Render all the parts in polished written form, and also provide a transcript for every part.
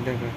দেখা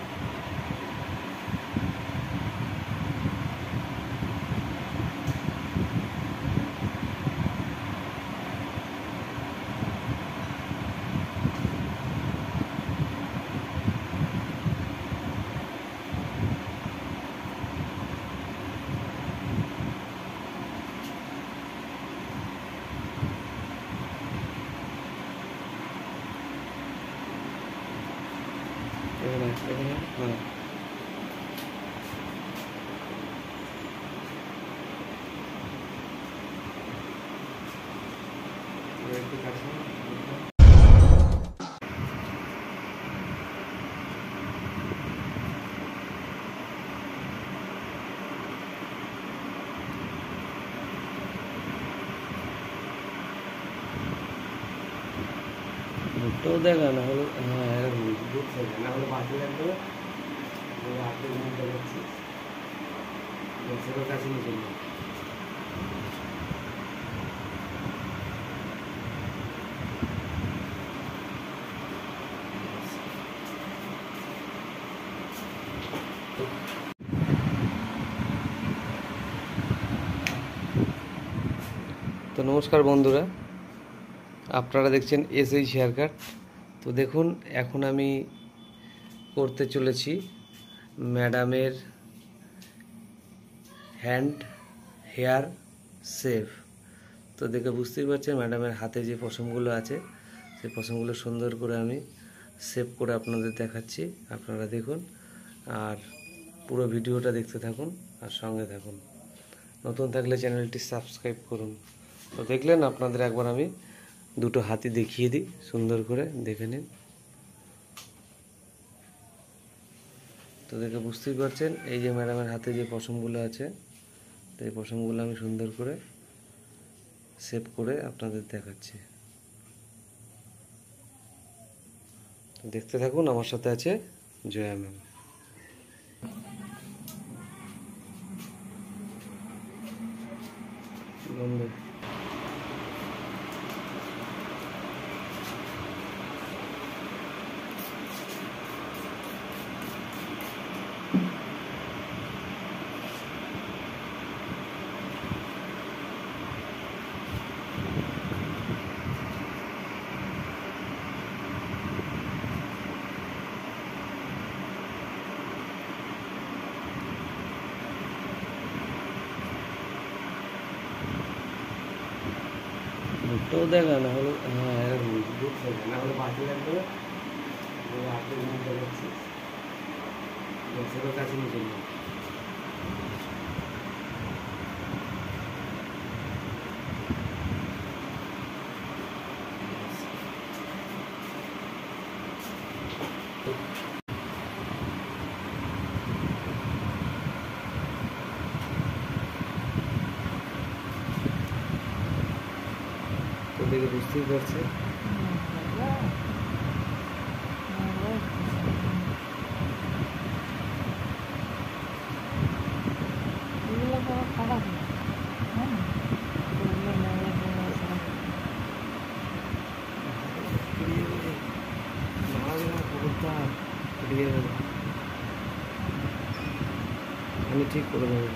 ভুট্টাও দেখা না হলে, হ্যাঁ এরকম বুঝতে না হলে বাকি লাগবে। হাতে দেখাচ্ছি সেটার কাছে নিয়ে চলবে। তো নমস্কার বন্ধুরা, আপনারা দেখছেন এসএইচ হেয়ার কাট। তো দেখুন, এখন আমি করতে চলেছি ম্যাডামের হ্যান্ড হেয়ার সেভ। তো দেখে বুঝতেই পারছেন ম্যাডামের হাতে যে পশমগুলো আছে সেই পশমগুলো সুন্দর করে আমি সেভ করে আপনাদের দেখাচ্ছি। আপনারা দেখুন আর পুরো ভিডিওটা দেখতে থাকুন আর সঙ্গে থাকুন। নতুন থাকলে চ্যানেলটি সাবস্ক্রাইব করুন। তো দেখলেন, আপনাদের একবার আমি দুটো হাতি দেখিয়ে দিই, সুন্দর করে দেখে নিন। তো দেখে বুঝতেই পারছেন এই যে ম্যাডামের হাতে যে পশমগুলো আছে, তো এই পশমগুলো আমি সুন্দর করে সেভ করে আপনাদের দেখাচ্ছি। দেখতে থাকুন, আমার সাথে আছে জয়া ম্যাম। ভুট্টাও দেখা না হলে, হ্যাঁ এরকম বুঝতে না হলে বাকি লাগবে। হাতে দেখাচ্ছি সেটার কাছে নিয়ে চলবে। তো দেখে বুঝতেই পারছে আমি ঠিক করে দেবো।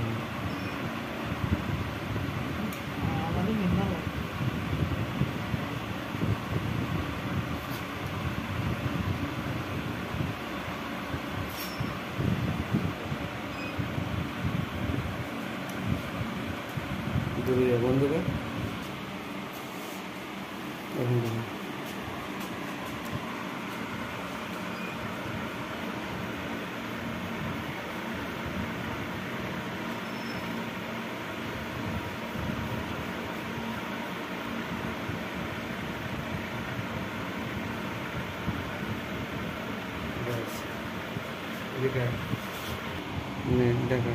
বন্ধুরা দেখা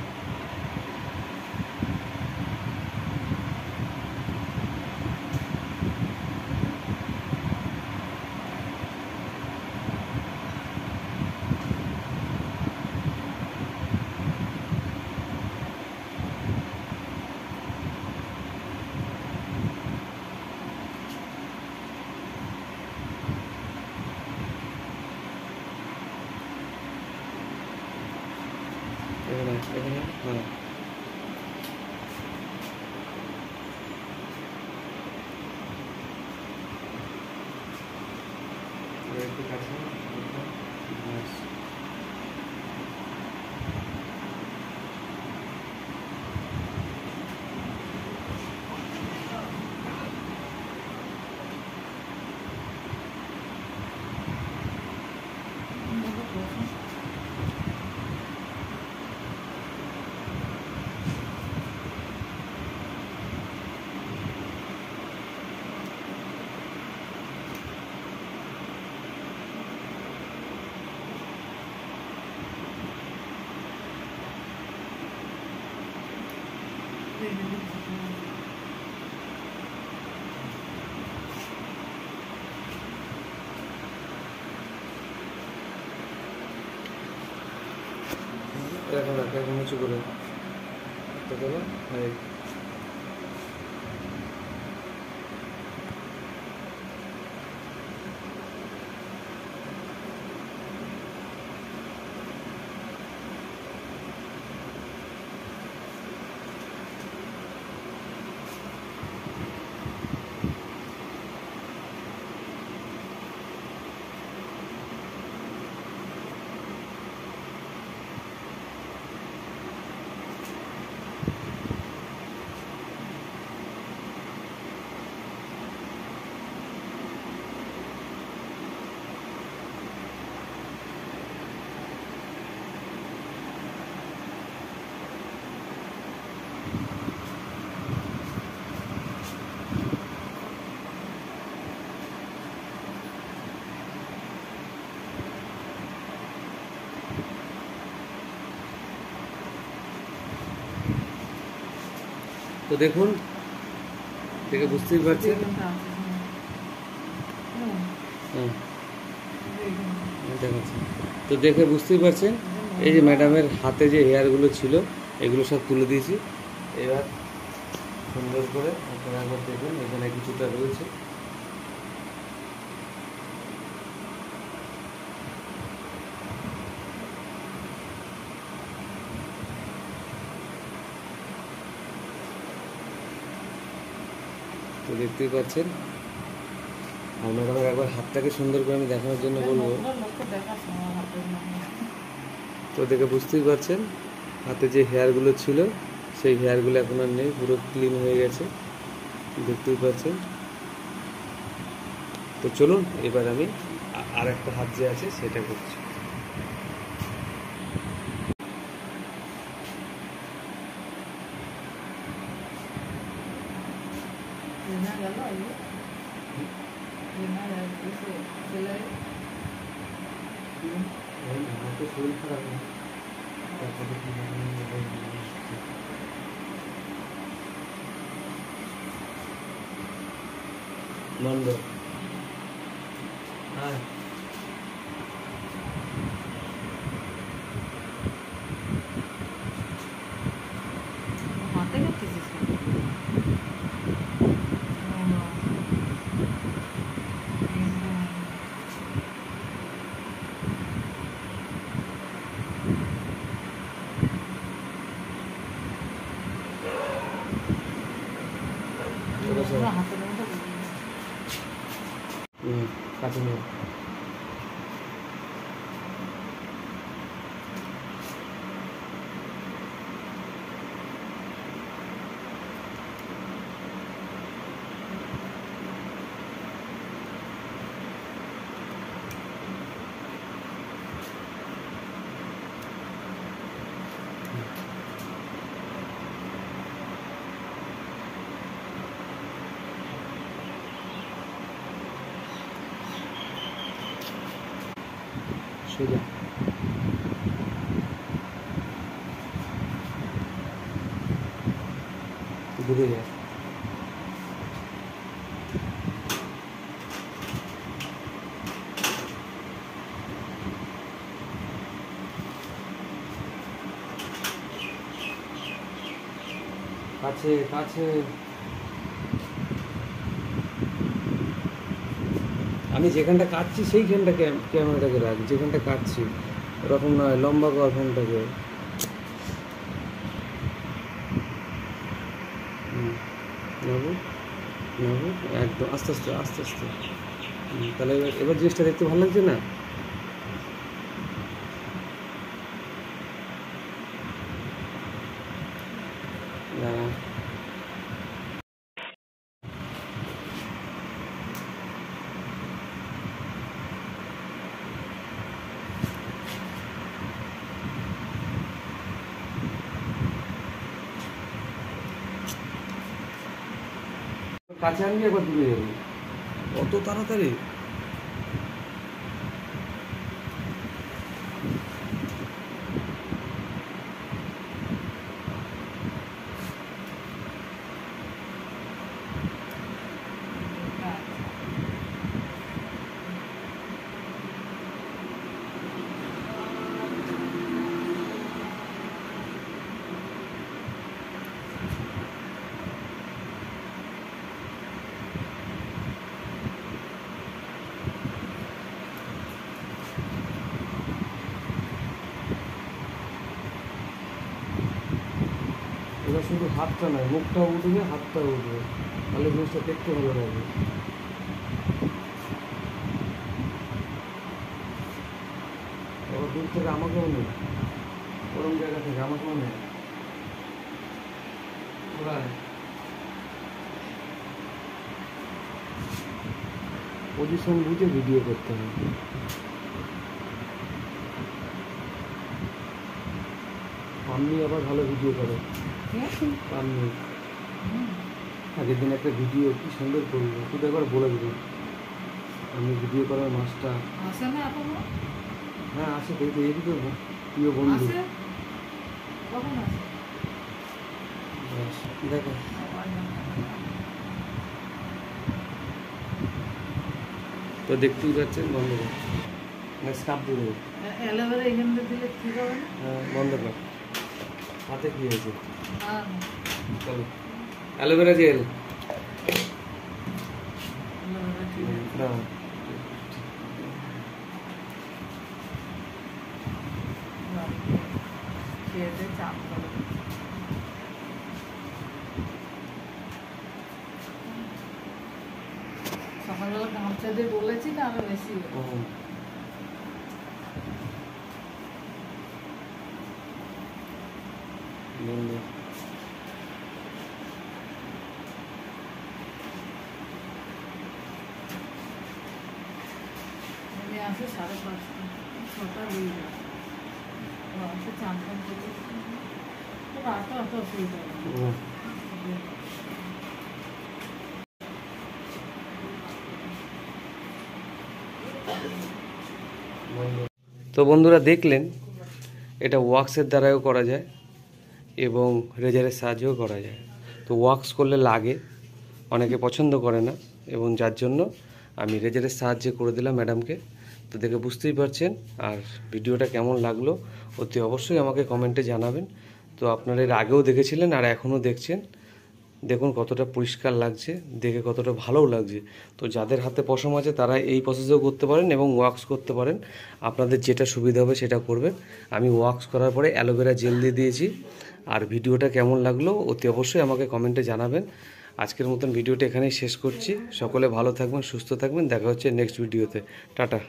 এখানে এখানে হ্যাঁ একটু কাছে এখন এখন উঁচু করে তো চলো তো দেখুন দেখে বুঝতেই পারছেন দেখাচ্ছি তো দেখে বুঝতেই পারছেন এই যে ম্যাডামের হাতে যে হেয়ারগুলো ছিল এগুলো সব তুলে দিয়েছি এবার সুন্দর করে আপনারা একবার দেখুন এখানে কিছুটা রয়েছে তো দেখতেই পাচ্ছেন আর ম্যাডামের একবার হাতটাকে সুন্দর করে আমি দেখানোর জন্য বলবো তো দেখে বুঝতেই পারছেন হাতে যে হেয়ারগুলো ছিল সেই হেয়ারগুলো এখন আর নেই পুরো ক্লিন হয়ে গেছে দেখতেই পাচ্ছেন তো চলুন এবার আমি আর একটা হাত যে আছে সেটা করছি শরীর খারাপ বন্ধ হ্যাঁ হাতে গেছিস হাতের মধ্যে কাছে নিয়ে সোজা ঘুরে যায় কাছে কাছে আমি যেখানটা কাটছি সেইখানটাকে ক্যামেরাটাকে রাখ যেখানটা কাটছি ওরকম নয় লম্বা কর ফোনটাকে নাবো নাবো, একদম আস্তে আস্তে আস্তে আস্তে। তাহলে এবার জিনিসটা দেখতে ভালো লাগছে না? দাঁড়া। কাছে আনবি, একবার দূরে যাবি, অত তাড়াতাড়ি? এবার শুধু হাতটা নয়, মুখটাও উঠবে, হাতটাও উঠবে, তাহলে জিনিসটা দেখতে ভালো লাগবে। এবার দূর থেকে আমাকেও নেই, ওরম জায়গা থেকে আমাকেও নেই। পজিশন বুঝে ভিডিও করতে হবে। পান্নি আবার ভালো ভিডিও করে। পান্নি আগের দিন একটা ভিডিও কি সুন্দর করলো, তুই তো একবার বলে দিবি আমি ভিডিও করার মাস্টার। আসে না এখনো? হ্যাঁ আসে, দেখতে এই তো প্রিয় বন্ধু। আসে? কখন আসে? ব্যাস, দেখো তো দেখতেই পাচ্ছেন, বন্ধ কর, স্টাফ দিয়ে দেবো। অ্যালোভেরা এখানে দিলে ঠিক হবে না? হ্যাঁ বন্ধ কর, হাতে কি হয়েছে? আর চলো অ্যালোভেরা জেল অ্যালোভেরা ঠিক আছে। দাও। খেয়ে দিয়ে চাপ করে। সকালবেলা গামছা দিয়ে বলেছি না আরো বেশি বন্ধ। আমি আসে 5:30, 6টা হয়ে যায়। আসে চান টান করে রাতে অত অসুবিধা নেই। তো বন্ধুরা দেখলেন, এটা ওয়াক্সের দ্বারাও করা যায় এবং রেজারের সাহায্যেও করা যায়। তো ওয়াক্স করলে লাগে, অনেকে পছন্দ করে না, এবং যার জন্য আমি রেজারের সাহায্যে করে দিলাম ম্যাডামকে। তো দেখে বুঝতেই পারছেন। আর ভিডিওটা কেমন লাগলো অতি অবশ্যই আমাকে কমেন্টে জানাবেন। তো আপনারা এর আগেও দেখেছিলেন আর এখনও দেখছেন, দেখুন কতটা পরিষ্কার লাগছে, দেখে কতটা ভালোও লাগছে। তো যাদের হাতে পশম আছে তারা এই প্রসেসেও করতে পারেন এবং ওয়াক্স করতে পারেন, আপনাদের যেটা সুবিধা হবে সেটা করবেন। আমি ওয়াক্স করার পরে অ্যালোভেরা জেল দিয়ে দিয়েছি। আর ভিডিওটা কেমন লাগলো অতি অবশ্যই আমাকে কমেন্টে জানাবেন। আজকের মতন ভিডিওটা এখানেই শেষ করছি। সকলে ভালো থাকবেন, সুস্থ থাকবেন, দেখা হচ্ছে নেক্সট ভিডিওতে। টাটা।